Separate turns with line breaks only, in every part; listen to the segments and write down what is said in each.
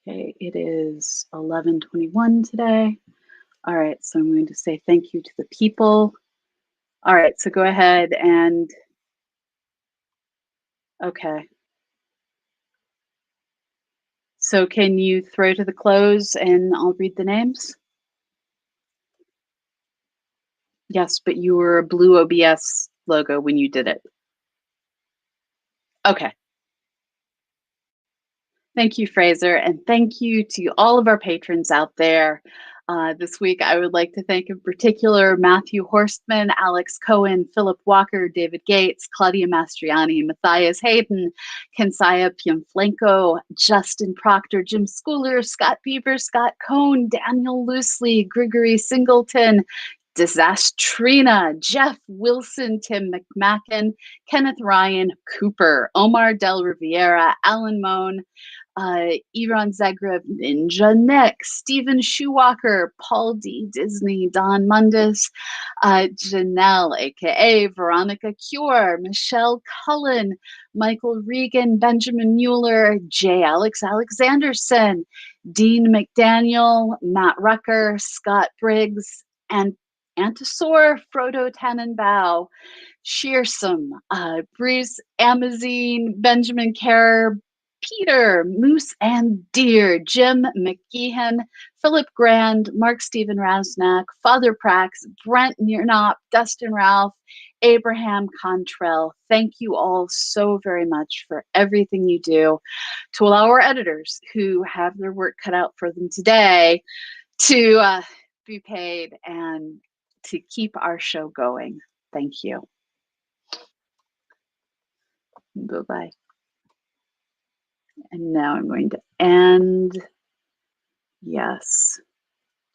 Okay, it is 11:21 today. All right, so I'm going to say thank you to the people. All right, so go ahead and, okay. So can you throw to the close and I'll read the names? Yes, but you were a blue OBS logo when you did it. Okay. Thank you, Fraser, and thank you to all of our patrons out there. This week, I would like to thank in particular Matthew Horstman, Alex Cohen, Philip Walker, David Gates, Claudia Mastriani, Matthias Hayden, Kensaya Pianflenko, Justin Proctor, Jim Schooler, Scott Beaver, Scott Cohn, Daniel Loosely, Gregory Singleton, Disastrina, Jeff Wilson, Tim McMacken, Kenneth Ryan, Cooper, Omar Del Riviera, Alan Moan, Iran Zagreb, Ninja Nick, Stephen Shoewalker, Paul D. Disney, Don Mundis, Janelle, aka Veronica Cure, Michelle Cullen, Michael Regan, Benjamin Mueller, J. Alex Alexanderson, Dean McDaniel, Matt Rucker, Scott Briggs, and Antisaur, Frodo Tannenbaum, Shearsome, Bruce Amazine, Benjamin Kerr, Peter, Moose and Deer, Jim McGeehan, Philip Grand, Mark Stephen Rasnack, Father Prax, Brent Nearnop, Dustin Ralph, Abraham Contrell. Thank you all so very much for everything you do to allow our editors who have their work cut out for them today to be paid and to keep our show going. Thank you. Bye-bye. And now I'm going to end. Yes.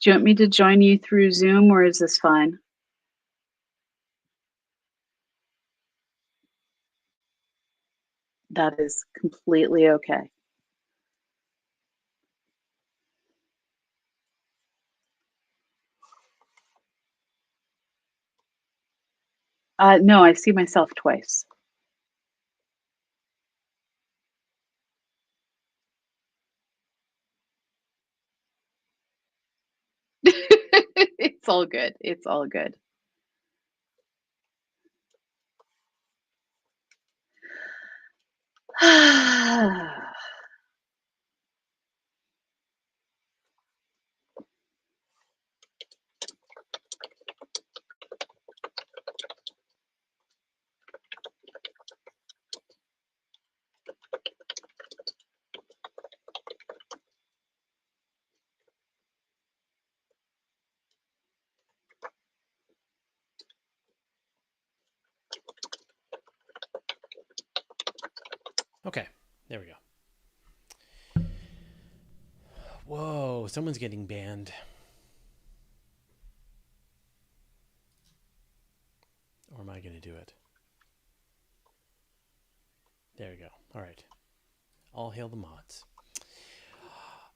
Do you want me to join you through Zoom or is this fine? That is completely okay. No, I see myself twice. It's all good. It's all good.
Okay, there we go. Whoa, someone's getting banned. Or am I going to do it? There we go. All right. All hail the mods.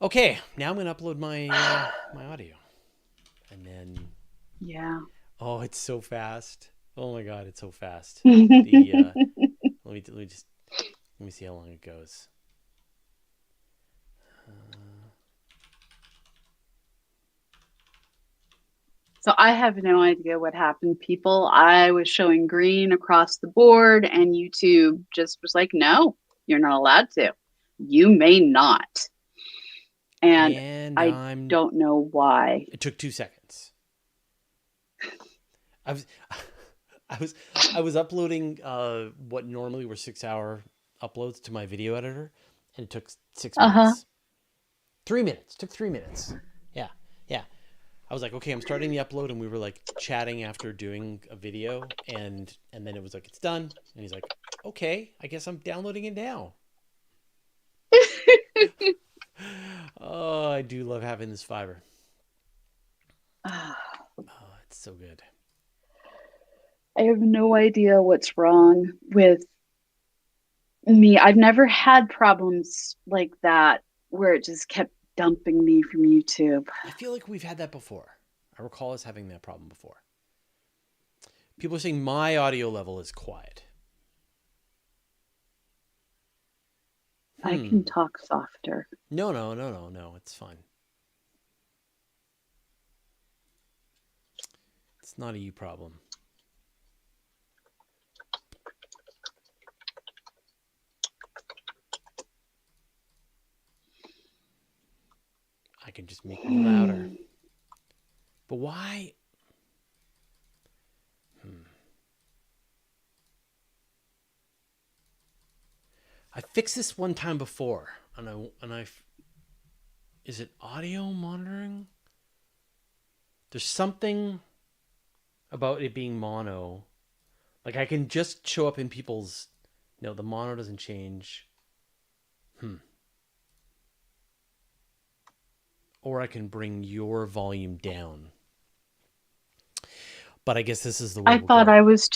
Okay, now I'm going to upload my my audio. And then...
Yeah.
Oh, it's so fast. Oh my god, it's so fast. The let me see how long it goes.
So I have no idea what happened, people. I was showing green across the board and YouTube just was like, no, you're not allowed to. You may not. And I don't know why.
It took 2 seconds. I was uploading what normally were 6-hour uploads to my video editor, and it took 6 minutes. 3 minutes. It took 3 minutes. Yeah. I was like, okay, I'm starting the upload, and we were like chatting after doing a video, and then it was like, it's done. And he's like, okay, I guess I'm downloading it now. Oh, I do love having this fiber. Oh, it's so good.
I have no idea what's wrong with me. I've never had problems like that where it just kept dumping me from YouTube.
I feel like we've had that before. I recall us having that problem before. People are saying my audio level is quiet.
I can talk softer.
No. It's fine. It's not a you problem. I can just make me louder. But why? I fixed this one time before, is it audio monitoring? There's something about it being mono. Like I can just show up in people's. No, the mono doesn't change. Or I can bring your volume down. But I guess this is the way
I thought I was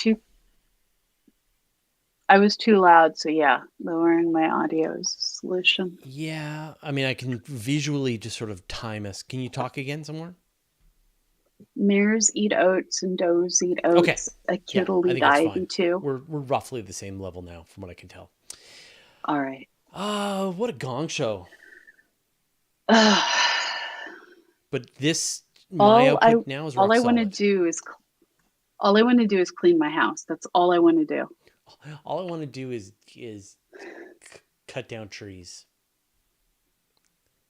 too loud, so yeah, lowering my audio is a solution.
Yeah, I mean, I can visually just sort of time us. Can you talk again somewhere?
Mares eat oats and does eat
Okay.
oats. A
Yeah,
kid'll
I
eat
think that's fine.
ivy too.
We're roughly the same level now, from what I can tell.
All right.
What a gong show. But my output now is rock solid.
All I want to do is clean my house. That's all I want to do.
All I want to do is cut down trees,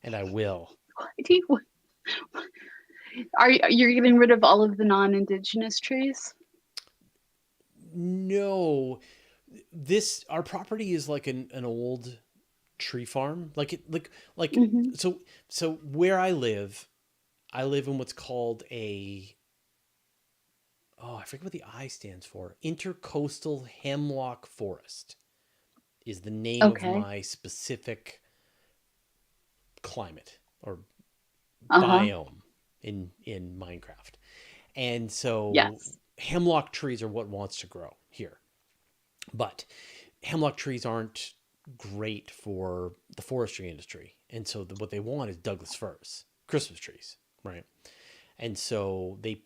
and I will.
Are you getting rid of all of the non-indigenous trees?
No, our property is like an old tree farm. So where I live in what's called I forget what the I stands for. Intercoastal hemlock forest is the name of my specific climate or biome in Minecraft. And so hemlock trees are what wants to grow here. But hemlock trees aren't great for the forestry industry. And so what they want is Douglas firs, Christmas trees, right? And so they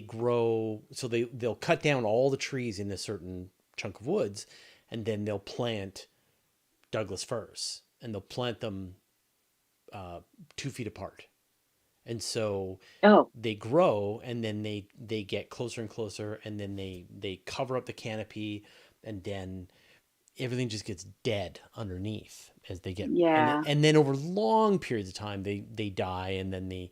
grow, so they'll cut down all the trees in a certain chunk of woods, and then they'll plant Douglas firs, and they'll plant them 2 feet apart. And so they grow, and then they get closer and closer, and then they cover up the canopy, and then everything just gets dead underneath as they get. And then over long periods of time, they die, and then the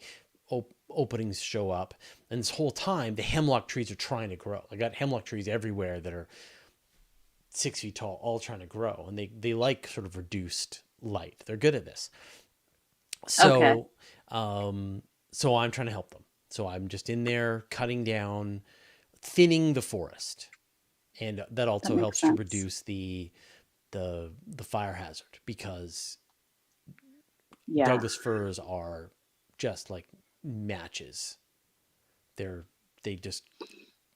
openings show up. And this whole time, the hemlock trees are trying to grow. I got hemlock trees everywhere that are 6 feet tall, all trying to grow, and they like sort of reduced light. They're good at this. So, so I'm trying to help them. So I'm just in there cutting down, thinning the forest, and that also helps to reduce the fire hazard, because Douglas firs are just like matches. They just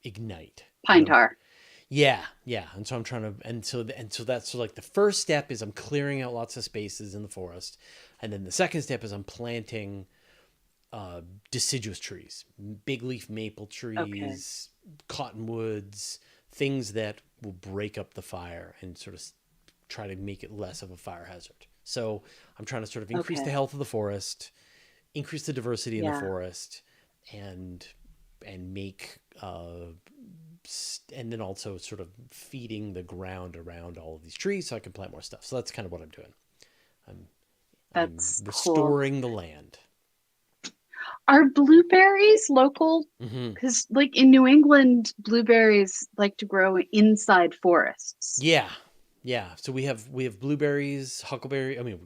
ignite.
Pine tar.
Yeah. And so I'm trying to, and so that's like the first step is I'm clearing out lots of spaces in the forest, and then the second step is I'm planting deciduous trees, big leaf maple trees, cottonwoods, things that will break up the fire and sort of try to make it less of a fire hazard. So I'm trying to sort of increase the health of the forest, increase the diversity in the forest, and make and then also sort of feeding the ground around all of these trees so I can plant more stuff. So that's kind of what I'm doing. I'm restoring the land.
Are blueberries local? Because like in New England, blueberries like to grow inside forests.
Yeah. So we have blueberries, huckleberry. I mean,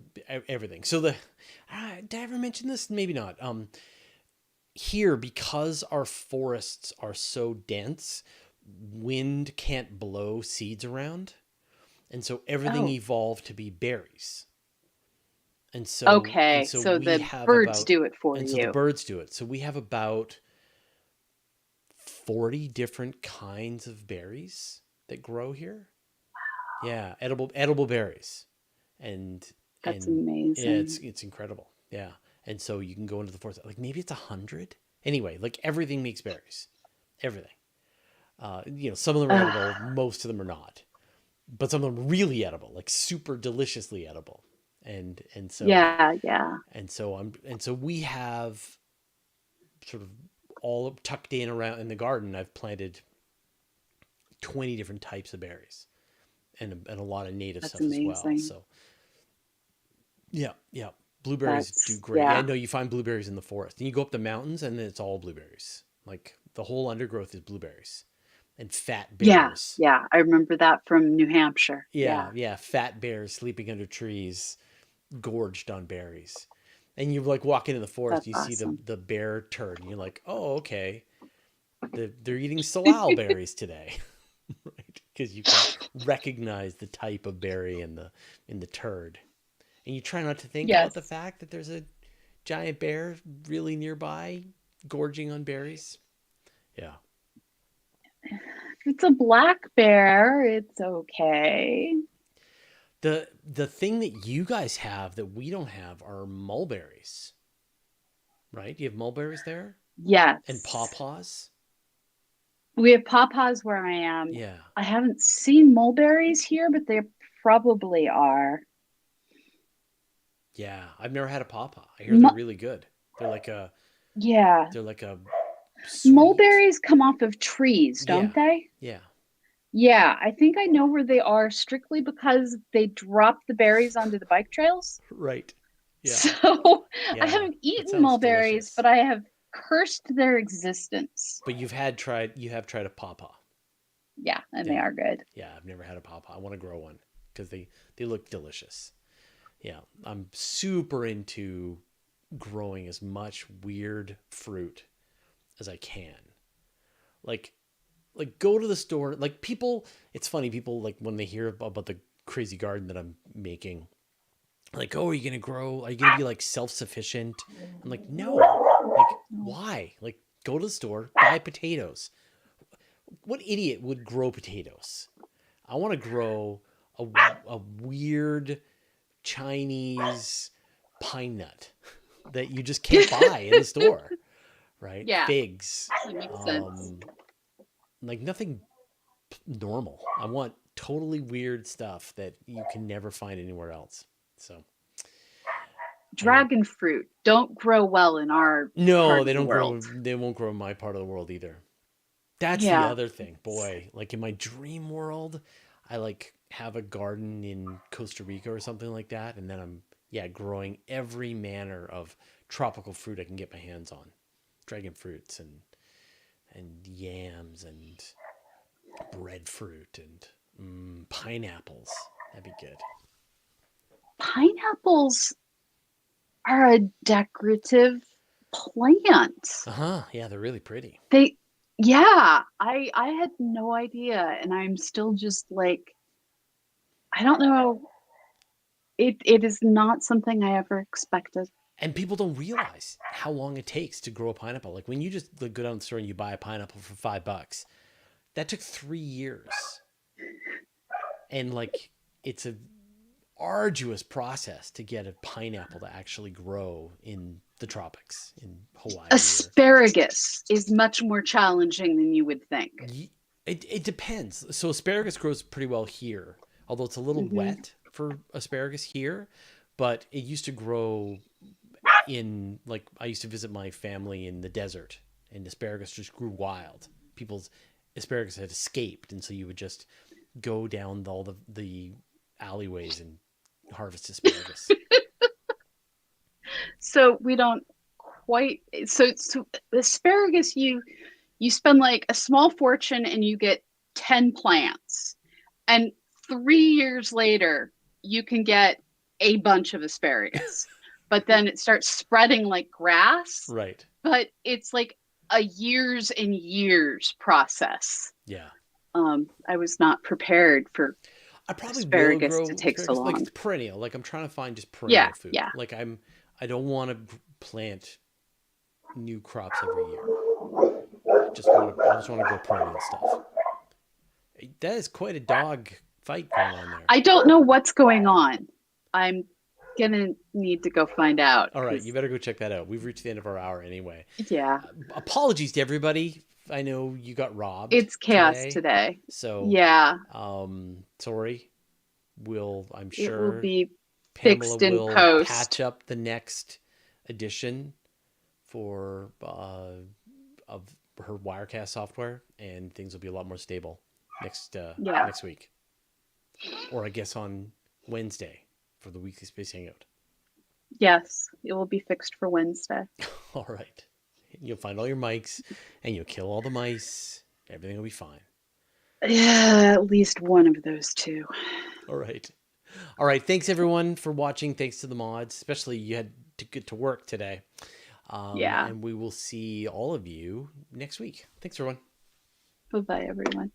everything. So did I ever mention this? Maybe not. Here, because our forests are so dense, wind can't blow seeds around, and so everything evolved to be berries. And so,
so the birds do it for you.
And so the birds do it. So we have about 40 different kinds of berries that grow here. Wow. Yeah, edible berries. And
that's amazing.
Yeah, it's incredible. Yeah. And so you can go into the forest, like maybe it's 100. Anyway, like everything makes berries. Everything. Some of them are edible, most of them are not. but some of them really edible, like super deliciously edible. And so
Yeah, yeah.
so we have sort of all tucked in around in the garden. I've planted 20 different types of berries and a lot of native
That's
stuff as well.
amazing.
So yeah, yeah. Blueberries do
That's
great. Yeah,
yeah.
no, you find blueberries in the forest. And you go up the mountains and it's all blueberries. Like the whole undergrowth is blueberries and fat
Yeah,
bears.
yeah. I remember that from New Hampshire.
Yeah,
Yeah.
yeah, fat bears sleeping under trees, gorged on berries. And you like walk into the forest,
That's
you see
awesome.
the bear turd, and you're like, oh, okay, they're eating salal berries today, right? Because you can recognize the type of berry in the turd, and you try not to think about the
Yes.
fact that there's a giant bear really nearby, gorging on berries. Yeah.
If it's a black bear, it's okay.
The thing that you guys have that we don't have are mulberries, right? You have mulberries there and
Yes.
pawpaws.
We have pawpaws where I am.
Yeah.
I haven't seen mulberries here, but they probably are.
Yeah, I've never had a pawpaw. I hear they're
Mu-
really good. They're like a
yeah.
they're like a sweet.
Mulberries come off of trees, don't
Yeah.
they?
Yeah.
Yeah, I think I know where they are strictly because they drop the berries onto the bike trails.
Right. Yeah.
So I
Yeah.
haven't
That
eaten
sounds
mulberries,
delicious.
but I have cursed their existence.
But you have tried a pawpaw.
Yeah, and they
Yeah.
are good.
Yeah, I've never had a pawpaw. I want to grow one because they look delicious. Yeah, I'm super into growing as much weird fruit as I can. Like go to the store. Like people, it's funny. People like when they hear about the crazy garden that I'm making, like, oh, are you gonna grow? Are you gonna be like self-sufficient? I'm like, no. Like, why? Like, go to the store, buy potatoes. What idiot would grow potatoes? I want to grow a, a weird Chinese pine nut that you just can't buy in the store, right?
Yeah,
Figs,
that makes sense.
um, like nothing normal. I want totally weird stuff that you can never find anywhere else. So, anyway,
Dragon fruit don't grow well in our
no,
part of
they
the
don't grow.
world.
They won't grow in my part of the world either. That's the
Yeah.
other thing, boy. Like in my dream world, I like have a garden in Costa Rica or something like that, and then I'm growing every manner of tropical fruit I can get my hands on, dragon fruits and yams and breadfruit and pineapples. That'd be good.
Pineapples are a decorative plant.
Uh huh. Yeah, they're really pretty.
They, yeah, I had no idea, and I'm still just like, I don't know. It is not something I ever expected.
And people don't realize how long it takes to grow a pineapple. Like when you just like, go down the store and you buy a pineapple for $5, that took 3 years. And like it's a arduous process to get a pineapple to actually grow in the tropics in Hawaii.
Asparagus is much more challenging than you would think.
It depends. So asparagus grows pretty well here, although it's a little wet for asparagus here. But it used to grow in like I used to visit my family in the desert, and asparagus just grew wild. People's asparagus had escaped, and so you would just go down all the alleyways and harvest asparagus.
So we don't quite so asparagus you spend like a small fortune and you get 10 plants. And 3 years later, you can get a bunch of asparagus. But then it starts spreading like grass.
Right.
But it's like a years and years process.
Yeah.
I was not prepared for
I probably will
asparagus
grow
to take so
asparagus. Like
long.
it's perennial. Like I'm trying to find just
Yeah,
perennial food.
yeah.
Like I don't want to plant new crops every year. I just want to grow perennial stuff. That is quite a dog fight going on there.
I don't know what's going on. I'm gonna need to go find out.
All right, you better go check that out. We've reached the end of our hour anyway.
Yeah.
Apologies to everybody I know you got robbed
It's chaos
today,
today.
so
Yeah,
sorry. I'm
it will
sure
be
Pamela
fixed in
will patch
post.
up the next edition for of her Wirecast software, and things will be a lot more stable
Yeah.
next week, or I guess on Wednesday for the weekly space hangout.
Yes, it will be fixed for Wednesday.
All right, you'll find all your mics, and you'll kill all the mice. Everything will be fine.
Yeah, at least one of those two.
All right. All right. Thanks everyone for watching. Thanks to the mods, especially you had to get to work today.
Yeah.
And we will see all of you next week. Thanks everyone.
Bye-bye, everyone.